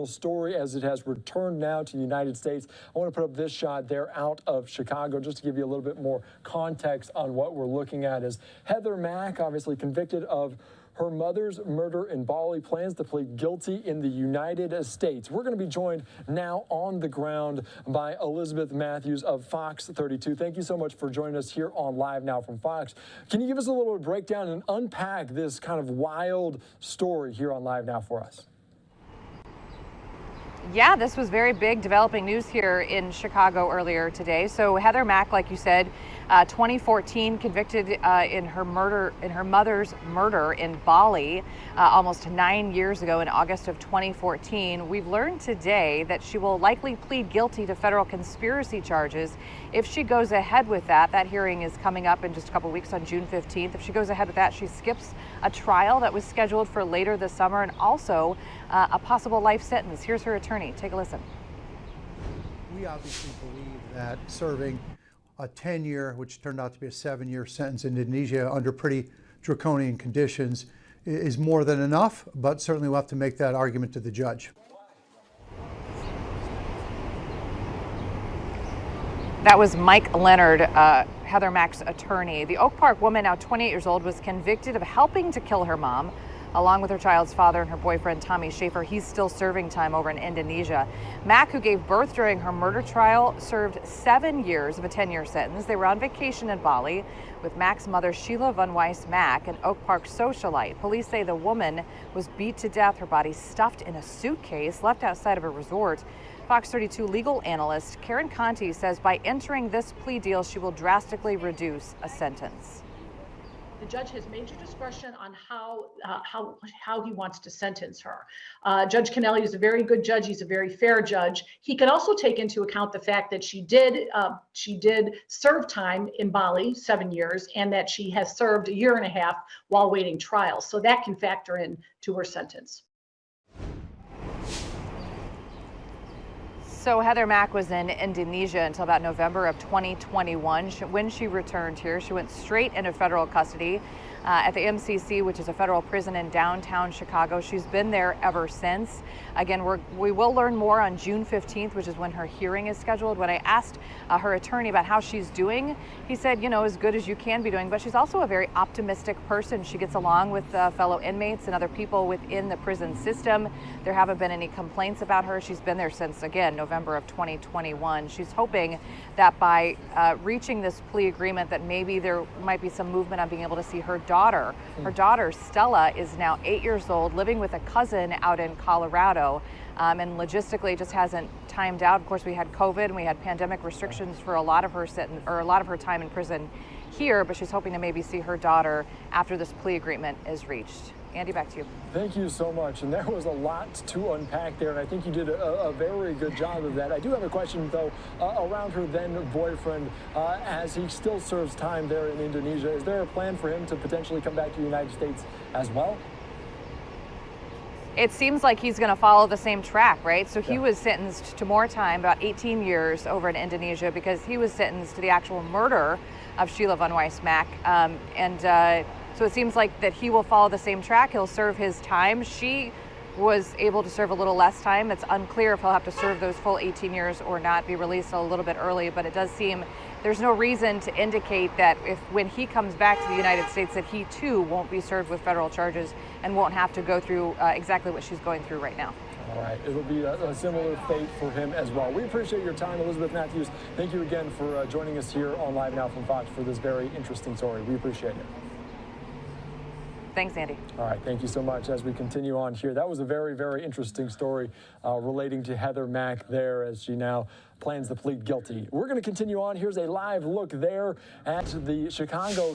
story as it has returned now to the United States. I want to put up this shot there out of Chicago just to give you a little bit more context on what we're looking at. Is Heather Mack, obviously convicted of her mother's murder in Bali, plans to plead guilty in the United States. We're going to be joined now on the ground by Elizabeth Matthews of Fox 32. Thank you so much for joining us here on Live Now from Fox. Can you give us a little breakdown and unpack this kind of wild story here on Live Now for us? Yeah, this was very big developing news here in Chicago earlier today. So Heather Mack, like you said, 2014 convicted in her mother's murder in Bali almost 9 years ago in August of 2014. We've learned today that she will likely plead guilty to federal conspiracy charges. If she goes ahead with that hearing is coming up in just a couple weeks on June 15th. If she goes ahead with that, she skips a trial that was scheduled for later this summer and also a possible life sentence. Here's her attorney. Take a listen. We obviously believe that serving a 10-year, which turned out to be a 7-year sentence in Indonesia under pretty draconian conditions is more than enough, but certainly we'll have to make that argument to the judge. That was Mike Leonard, Heather Mack's attorney. The Oak Park woman, now 28 years old, was convicted of helping to kill her mom, along with her child's father and her boyfriend, Tommy Schaefer. He's still serving time over in Indonesia. Mack, who gave birth during her murder trial, served 7 years of a 10-year sentence. They were on vacation in Bali with Mack's mother, Sheila Van Weiss Mack, an Oak Park socialite. Police say the woman was beat to death, her body stuffed in a suitcase, left outside of a resort. Fox 32 legal analyst Karen Conti says by entering this plea deal, she will drastically reduce a sentence. The judge has major discretion on how he wants to sentence her. Judge Kennelly is a very good judge. He's a very fair judge. He can also take into account the fact that she did serve time in Bali, 7 years, and that she has served 1.5 years while waiting trial. So that can factor in to her sentence. So Heather Mack was in Indonesia until about November of 2021. When she returned here, she went straight into federal custody at the MCC, which is a federal prison in downtown Chicago. She's been there ever since. Again, we will learn more on June 15th, which is when her hearing is scheduled. When I asked her attorney about how she's doing, he said, you know, as good as you can be doing, but she's also a very optimistic person. She gets along with fellow inmates and other people within the prison system. There haven't been any complaints about her. She's been there since, again, November of 2021. She's hoping that by reaching this plea agreement that maybe there might be some movement on being able to see her daughter. Her daughter, Stella, is now 8 years old, living with a cousin out in Colorado, and logistically just hasn't timed out. Of course, we had COVID and we had pandemic restrictions for a lot of her time in prison here, but she's hoping to maybe see her daughter after this plea agreement is reached. Andy, back to you. Thank you so much. And there was a lot to unpack there, and I think you did a very good job of that. I do have a question, though, around her then boyfriend. As he still serves time there in Indonesia, is there a plan for him to potentially come back to the United States as well? It seems like he's going to follow the same track, right? So he was sentenced to more time, about 18 years over in Indonesia, because he was sentenced to the actual murder of Sheila Van Weiss Mack. So it seems like that he will follow the same track. He'll serve his time. She was able to serve a little less time. It's unclear if he'll have to serve those full 18 years or not, be released a little bit early, but it does seem there's no reason to indicate that when he comes back to the United States that he too won't be served with federal charges and won't have to go through exactly what she's going through right now. All right, it'll be a similar fate for him as well. We appreciate your time, Elizabeth Matthews. Thank you again for joining us here on Live Now from Fox for this very interesting story. We appreciate it. Thanks, Andy. All right, thank you so much. As we continue on here, that was a very, very interesting story relating to Heather Mack there as she now plans to plead guilty. We're going to continue on. Here's a live look there at the Chicago